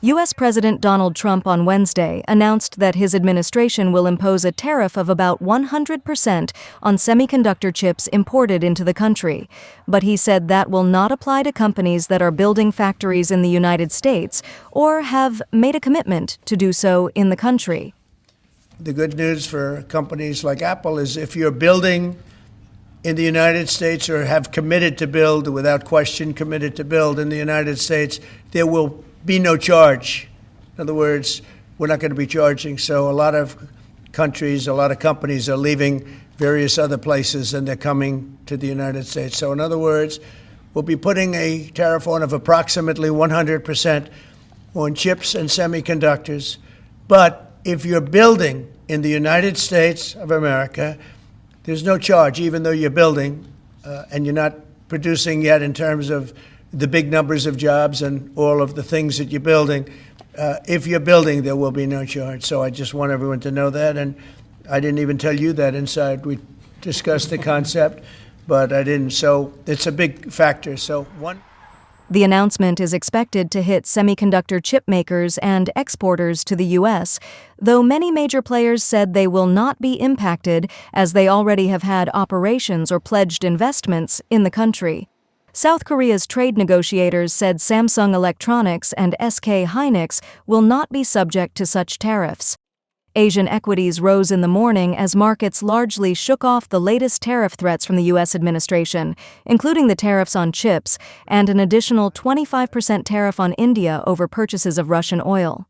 U.S. President Donald Trump on Wednesday announced that his administration will impose a tariff of about 100% on semiconductor chips imported into the country. But he said that will not apply to companies that are building factories in the United States or have made a commitment to do so in the country. The good news for companies like Apple is if you're building in the United States or have committed to build, without question committed to build in the United States, there will be no charge. In other words, we're not going to be charging. So a lot of countries, a lot of companies are leaving various other places and they're coming to the United States. So in other words, we'll be putting a tariff on of approximately 100% on chips and semiconductors. But if you're building in the United States of America, there's no charge, even though you're building and you're not producing yet in terms of the big numbers of jobs and all of the things that you're building. If you're building, there will be no charge. So I just want everyone to know that. And I didn't even tell you that inside. We discussed the concept, but I didn't. So it's a big factor. The announcement is expected to hit semiconductor chip makers and exporters to the U.S., though many major players said they will not be impacted as they already have had operations or pledged investments in the country. South Korea's trade negotiators said Samsung Electronics and SK Hynix will not be subject to such tariffs. Asian equities rose in the morning as markets largely shook off the latest tariff threats from the U.S. administration, including the tariffs on chips and an additional 25% tariff on India over purchases of Russian oil.